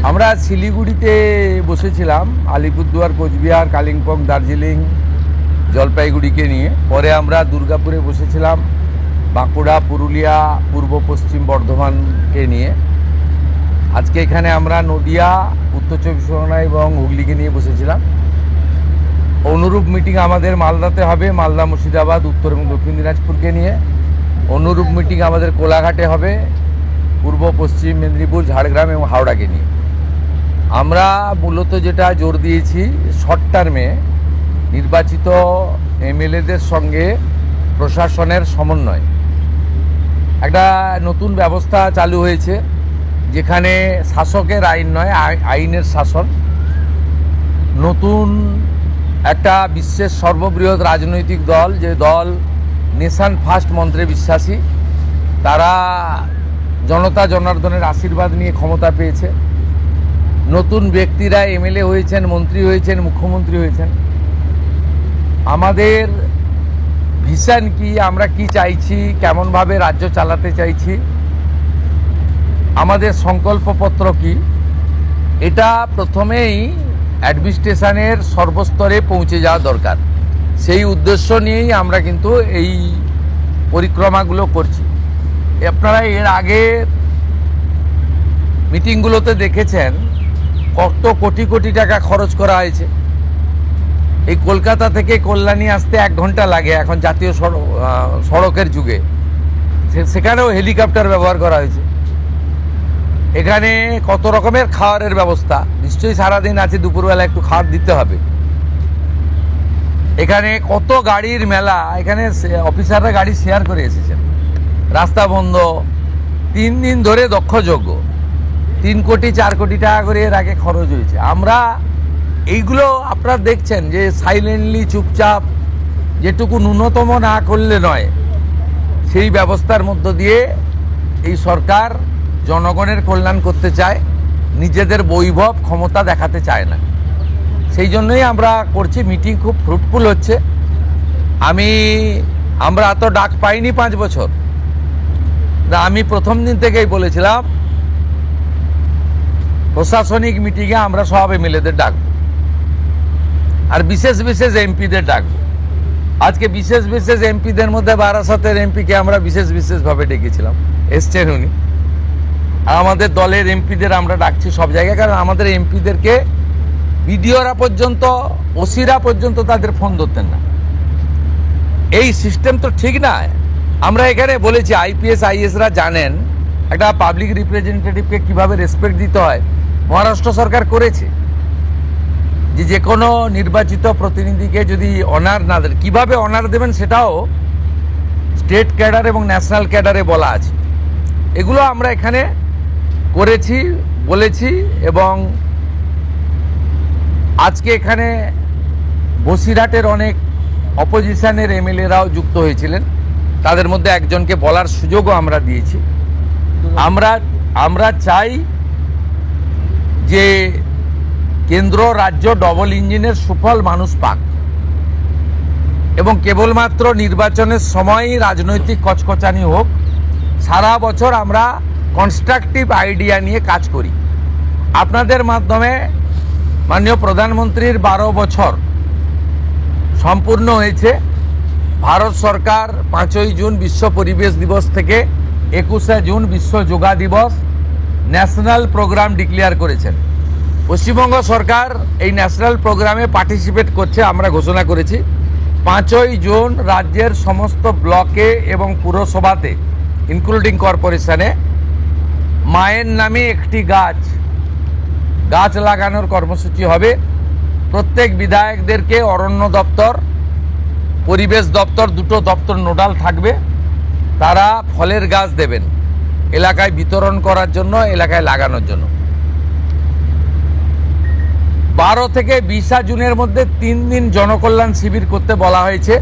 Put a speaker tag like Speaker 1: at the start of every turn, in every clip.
Speaker 1: আমরা শিলিগুড়িতে বসেছিলাম আলিপুরদুয়ার, কোচবিহার, কালিম্পং, দার্জিলিং, জলপাইগুড়িকে নিয়ে। পরে আমরা দুর্গাপুরে বসেছিলাম বাঁকুড়া, পুরুলিয়া, পূর্ব পশ্চিম বর্ধমানকে নিয়ে। আজকে এখানে আমরা নদিয়া, উত্তর চব্বিশ পরগনা এবং হুগলিকে নিয়ে বসেছিলাম। অনুরূপ মিটিং আমাদের মালদাতে হবে, মালদা, মুর্শিদাবাদ, উত্তর এবং দক্ষিণ দিনাজপুরকে নিয়ে। অনুরূপ মিটিং আমাদের কোলাঘাটে হবে, পূর্ব পশ্চিম মেদিনীপুর, ঝাড়গ্রাম এবং হাওড়াকে নিয়ে। আমরা মূলত যেটা জোর দিয়েছি, শর্ট টার্মে নির্বাচিত এমএলএদের সঙ্গে প্রশাসনের সমন্বয়। একটা নতুন ব্যবস্থা চালু হয়েছে, যেখানে শাসকের আইন নয়, আইনের শাসন। নতুন একটা বিশ্বের সর্ববৃহৎ রাজনৈতিক দল, যে দল নেশন ফার্স্ট মন্ত্রে বিশ্বাসী, তারা জনতা জনার্দনের আশীর্বাদ নিয়ে ক্ষমতা পেয়েছে। নতুন ব্যক্তিরা এমএলএ হয়েছেন, মন্ত্রী হয়েছেন, মুখ্যমন্ত্রী হয়েছেন। আমাদের ভিশন কি, আমরা কি চাইছি, কেমনভাবে রাজ্য চালাতে চাইছি, আমাদের সংকল্পপত্র কি, এটা প্রথমেই অ্যাডমিনিস্ট্রেশনের সর্বস্তরে পৌঁছে যাওয়া দরকার। সেই উদ্দেশ্য নিয়েই আমরা কিন্তু এই পরিক্রমাগুলো করছি। আপনারা এর আগে মিটিংগুলোতে দেখেছেন কত কোটি কোটি টাকা খরচ করা হয়েছে। এই কলকাতা থেকে কল্যাণী আসতে 1 ঘন্টা লাগে এখন জাতীয় সড়কের যুগে। সেখানেও হেলিকপ্টার ব্যবহার করা হয়েছে। এখানে কত রকমের খাওয়ারের ব্যবস্থা, নিশ্চয়ই সারাদিন আছে, দুপুরবেলা একটু খাবার দিতে হবে। এখানে কত গাড়ির মেলা, এখানে অফিসাররা গাড়ি শেয়ার করে এসেছেন। রাস্তা বন্ধ, 3 দিন ধরে দক্ষযজ্ঞ, 3 কোটি 4 কোটি টাকা করে এর আগে খরচ হয়েছে। আমরা এইগুলো আপনারা দেখছেন যে সাইলেন্টলি, চুপচাপ, যেটুকু ন্যূনতম না করলে নয়, সেই ব্যবস্থার মধ্য দিয়ে এই সরকার জনগণের কল্যাণ করতে চায়, নিজেদের বৈভব ক্ষমতা দেখাতে চায় না। সেই জন্যই আমরা করছি। মিটিং খুব ফ্রুটফুল হচ্ছে। আমরা এত ডাক পাইনি 5 বছর। আমি প্রথম দিন থেকেই বলেছিলাম প্রশাসনিক মিটিংয়ে আমরা সব এমএলএদের ডাকবো, আর বিশেষ বিশেষ এমপিদের ডাকবো। আজকে বিশেষ বিশেষ এমপিদের মধ্যে বারাসতের এমপিকে আমরা বিশেষ বিশেষভাবে ডেকেছিলাম, এসছেন উনি। আর আমাদের দলের এমপিদের আমরা ডাকছি সব জায়গায়, কারণ আমাদের এমপিদেরকে বিডিওরা পর্যন্ত, ওসিরা পর্যন্ত তাদের ফোন ধরতেন না। এই সিস্টেম তো ঠিক না। আমরা এখানে বলেছি আইপিএস আইএসরা জানেন একটা পাবলিক রিপ্রেজেন্টেটিভকে কিভাবে রেসপেক্ট দিতে হয়। মহারাষ্ট্র সরকার করেছে যে কোনো নির্বাচিত প্রতিনিধিকে যদি অনার না দেন, কীভাবে অনার দেবেন সেটাও স্টেট ক্যাডার এবং ন্যাশনাল ক্যাডারে বলা আছে। এগুলো আমরা এখানে করেছি, বলেছি। এবং আজকে এখানে বসিরহাটের অনেক অপোজিশনের এমএলএরাও যুক্ত হয়েছিলেন, তাদের মধ্যে একজনকে বলার সুযোগও আমরা দিয়েছি। আমরা চাই যে কেন্দ্র রাজ্য ডবল ইঞ্জিনের সুফল মানুষ পাক, এবং কেবলমাত্র নির্বাচনের সময়ই রাজনৈতিক কচকচানি হোক। সারা বছর আমরা কনস্ট্রাকটিভ আইডিয়া নিয়ে কাজ করি। আপনাদের মাধ্যমে মাননীয় প্রধানমন্ত্রীর 12 বছর সম্পূর্ণ হয়েছে। ভারত সরকার 5ই জুন বিশ্ব পরিবেশ দিবস থেকে 21শে জুন বিশ্ব যোগা দিবস ন্যাশনাল প্রোগ্রাম ডিক্লেয়ার করেছেন। পশ্চিমবঙ্গ সরকার এই ন্যাশনাল প্রোগ্রামে পার্টিসিপেট করছে, আমরা ঘোষণা করেছি। 5ই জুন রাজ্যের সমস্ত ব্লকে এবং পুরসভাতে, ইনক্লুডিং কর্পোরেশনে, মায়ের নামে একটি গাছ লাগানোর কর্মসূচি হবে। প্রত্যেক বিধায়কদেরকে অরণ্য দপ্তর, পরিবেশ দপ্তর, দুটো দপ্তর নোডাল থাকবে। তারা ফলের গাছ দেবেন এলাকায় বিতরণ করার জন্য, এলাকায় লাগানোর জন্য। 12 থেকে 20 জুনের মধ্যে 3 দিন জনকল্যাণ শিবির করতে বলা হয়েছে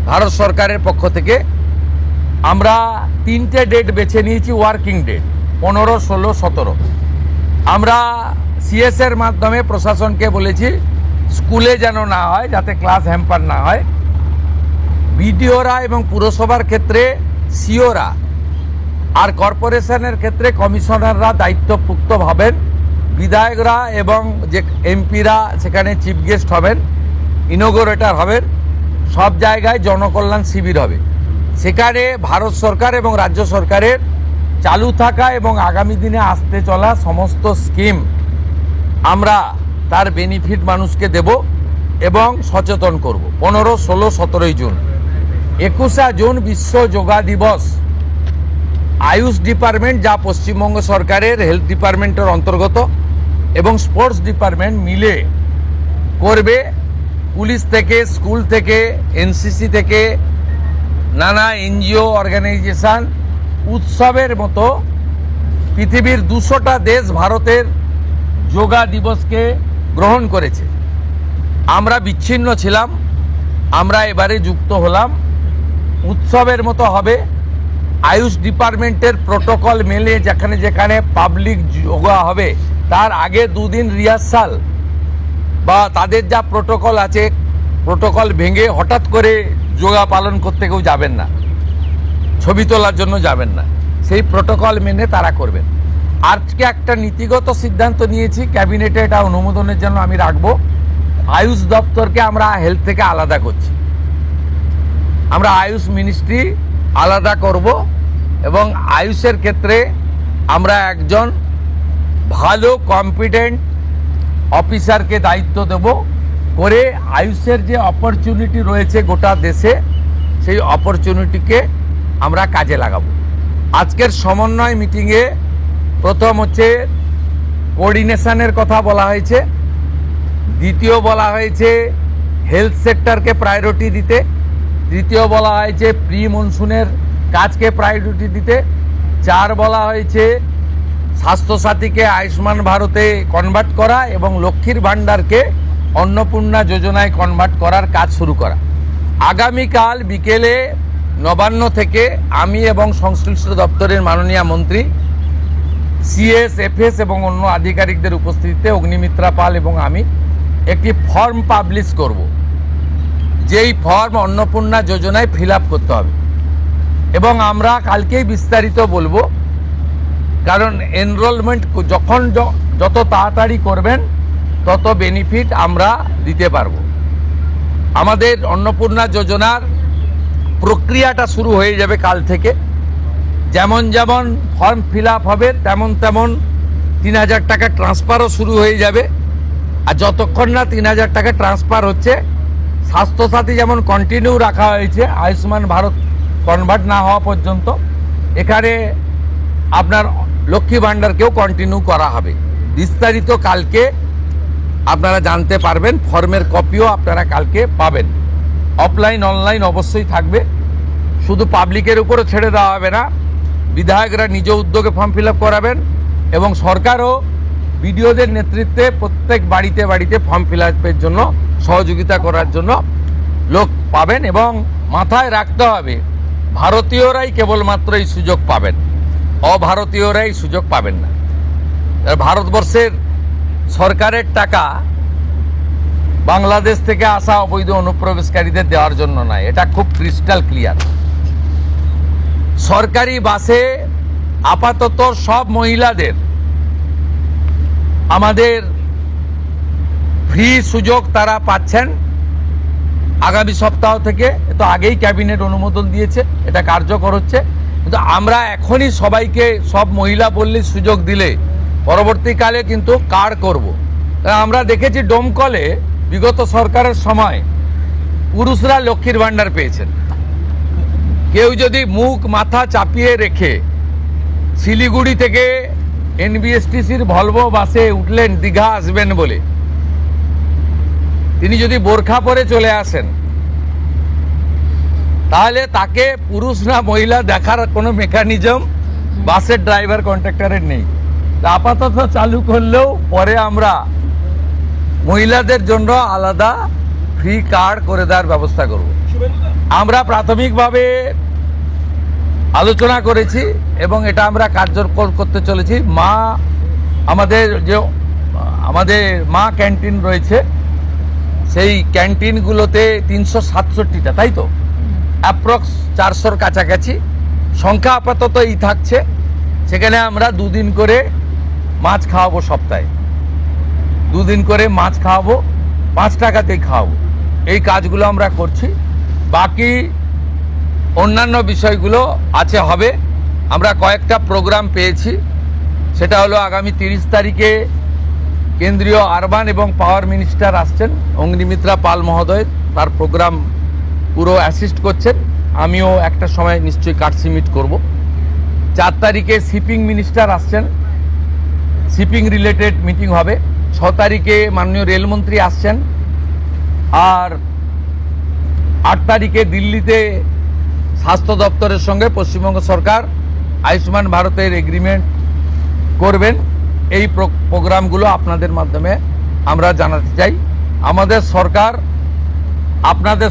Speaker 1: ভারত সরকারের পক্ষ থেকে। আমরা 3টে ডেট বেছে নিয়েছি, ওয়ার্কিং ডেট 15, 16, 17। আমরা সিএসের মাধ্যমে প্রশাসনকে বলেছি স্কুলে যেন না হয়, যাতে ক্লাস হ্যাম্পার না হয়। বিডিওরা এবং পুরসভার ক্ষেত্রে সিওরা, আর কর্পোরেশনের ক্ষেত্রে কমিশনাররা দায়িত্বপ্রাপ্ত হবেন বিধায়করা এবং যে এমপিরা সেখানে চিফ গেস্ট হবেন, ইনোগোরেটর হবেন, সব জায়গায় জনকল্যাণ শিবির হবে। সেখানে ভারত সরকার এবং রাজ্য সরকারের চালু থাকা এবং আগামী দিনে আসতে চলা সমস্ত স্কিম আমরা তার বেনিফিট মানুষকে দেব এবং সচেতন করব। 15, 16, 17 জুন, 21 জুন বিশ্ব যোগা দিবস। আয়ুষ ডিপার্টমেন্ট, যা পশ্চিমবঙ্গ সরকারের হেলথ ডিপার্টমেন্টের অন্তর্গত, এবং স্পোর্টস ডিপার্টমেন্ট মিলে করবে। পুলিশ থেকে, স্কুল থেকে, এনসিসি থেকে, নানা এনজিও অর্গানাইজেশন উৎসবের মতো পৃথিবীর 200টা দেশ ভারতের যোগা দিবসকে গ্রহণ করেছে। আমরা বিচ্ছিন্ন ছিলাম, আমরা এবারে যুক্ত হলাম। উৎসবের মতো হবে। আয়ুষ ডিপার্টমেন্টের প্রোটোকল মেলে যেখানে যেখানে পাবলিক যোগা হবে তার আগে 2 দিন রিহার্সাল বা তাদের যা প্রোটোকল আছে, প্রোটোকল ভেঙে হঠাৎ করে যোগা পালন করতে কেউ যাবেন না, ছবি তোলার জন্য যাবেন না, সেই প্রোটোকল মেনে তারা করবেন। আজকে একটা নীতিগত সিদ্ধান্ত নিয়েছি, ক্যাবিনেটে এটা অনুমোদনের জন্য আমি রাখবো। আয়ুষ দপ্তরকে আমরা হেলথ থেকে আলাদা করছি, আমরা আয়ুষ মিনিস্ট্রি আলাদা করব এবং আয়ুষের ক্ষেত্রে আমরা একজন ভালো কম্পিটেন্ট অফিসারকে দায়িত্ব দেব করে আয়ুষের যে অপরচুনিটি রয়েছে গোটা দেশে, সেই অপরচুনিটিকে আমরা কাজে লাগাবো। আজকের সমন্বয় মিটিংয়ে প্রথম হচ্ছে কোঅর্ডিনেশনের কথা বলা হয়েছে, দ্বিতীয় বলা হয়েছে হেলথ সেক্টরকে প্রায়োরিটি দিতে, তৃতীয় বলা হয়েছে প্রি মনসুনের কাজকে প্রায়োরিটি দিতে, 4 বলা হয়েছে স্বাস্থ্যসাথীকে আয়ুষ্মান ভারতে কনভার্ট করা এবং লক্ষ্মীর ভাণ্ডারকে অন্নপূর্ণা যোজনায় কনভার্ট করার কাজ শুরু করা। আগামীকাল বিকেলে নবান্ন থেকে আমি এবং সংশ্লিষ্ট দপ্তরের মাননীয় মন্ত্রী, সিএস, এফএস এবং অন্য আধিকারিকদের উপস্থিতিতে অগ্নিমিত্রা পাল এবং আমি একটি ফর্ম পাবলিশ করব, যেই ফর্ম অন্নপূর্ণা যোজনায় ফিল আপ করতে হবে এবং আমরা কালকেই বিস্তারিত বলবো। কারণ এনরোলমেন্ট যখন যত তাড়াতাড়ি করবেন তত বেনিফিট আমরা দিতে পারবো। আমাদের অন্নপূর্ণা যোজনার প্রক্রিয়াটা শুরু হয়ে যাবে কাল থেকে। যেমন যেমন ফর্ম ফিল আপ হবে তেমন তেমন 3000 টাকা ট্রান্সফারও শুরু হয়ে যাবে। আর যতক্ষণ না 3000 টাকা ট্রান্সফার হচ্ছে, স্বাস্থ্যসাথী যেমন কন্টিনিউ রাখা হয়েছে আয়ুষ্মান ভারত কনভার্ট না হওয়া পর্যন্ত, এখানে আপনার লক্ষ্মী ভাণ্ডারকেও কন্টিনিউ করা হবে। বিস্তারিত কালকে আপনারা জানতে পারবেন, ফর্মের কপিও আপনারা কালকে পাবেন। অফলাইন অনলাইন অবশ্যই থাকবে, শুধু পাবলিকের উপরও ছেড়ে দেওয়া হবে না, বিধায়করা নিজ উদ্যোগে ফর্ম ফিল আপ করাবেন এবং সরকারও বিডিওদের নেতৃত্বে প্রত্যেক বাড়িতে বাড়িতে ফর্ম ফিল আপের জন্য সহযোগিতা করার জন্য লোক পাবেন। এবং মাথায় রাখতে হবে, ভারতীয়রাই কেবলমাত্র এই সুযোগ পাবেন, অভারতীয়রাই সুযোগ পাবেন না। ভারতবর্ষের সরকারের টাকা বাংলাদেশ থেকে আসা অবৈধ অনুপ্রবেশকারীদের দেওয়ার জন্য নয়, এটা খুব ক্রিস্টাল ক্লিয়ার। সরকারি বাসে আপাতত সব মহিলাদের আমাদের ফ্রি সুযোগ তারা পাচ্ছেন আগামী সপ্তাহ থেকে। তো আগেই ক্যাবিনেট অনুমোদন দিয়েছে, এটা কার্যকর হচ্ছে। কিন্তু আমরা এখনই সবাইকে, সব মহিলা বললে সুযোগ দিলে পরবর্তীকালে কিন্তু কার্ড করব। আমরা দেখেছি ডোমকলে বিগত সরকারের সময় পুরুষরা লক্ষ্মীর ভাণ্ডার পেয়েছেন। কেউ যদি মুখ মাথা চাপিয়ে রেখে শিলিগুড়ি থেকে এনবিএসটিসির ভলভো বাসে উঠলেন দীঘা আসবেন বলে, তিনি যদি বোরখা পরে চলে আসেন, তাহলে তাকে পুরুষ না মহিলা দেখার কোনো মেকানিজম বাসের ড্রাইভার কন্ট্রাক্টরের নেই। আপাতত চালু করলেও পরে আমরা মহিলাদের জন্য আলাদা ফ্রি কার্ড করে দেওয়ার ব্যবস্থা করব। আমরা প্রাথমিকভাবে আলোচনা করেছি এবং এটা আমরা কার্যকর করতে চলেছি। আমাদের মা ক্যান্টিন রয়েছে, সেই ক্যান্টিনগুলোতে 367টা, তাই তো অ্যাপ্রক্স 400-র কাছাকাছি সংখ্যা আপাতত এই থাকছে। সেখানে আমরা 2 দিন করে মাছ খাওয়াবো সপ্তাহে। 2 দিন করে মাছ খাওয়াবো, 5 টাকাতেই খাওয়াবো। এই কাজগুলো আমরা করছি। বাকি অন্যান্য বিষয়গুলো আছে, হবে। আমরা কয়েকটা প্রোগ্রাম পেয়েছি, সেটা হলো আগামী 30 তারিখে কেন্দ্রীয় আরবান এবং পাওয়ার মিনিস্টার আসছেন, অগ্নিমিত্রা পাল মহোদয়, তার প্রোগ্রাম পুরো অ্যাসিস্ট করছেন। আমিও একটা সময় নিশ্চয়ই কাটসি মিট করব। 4 তারিখে শিপিং মিনিস্টার আসছেন, শিপিং রিলেটেড মিটিং হবে। 6 তারিখে মাননীয় রেলমন্ত্রী আসছেন। আর 8 তারিখে দিল্লিতে স্বাস্থ্য দপ্তরের সঙ্গে পশ্চিমবঙ্গ সরকার আয়ুষ্মান ভারতের এগ্রিমেন্ট করবেন। এই প্রোগ্রামগুলো আপনাদের মাধ্যমে আমরা জানাতে চাই। আমাদের সরকার আপনাদের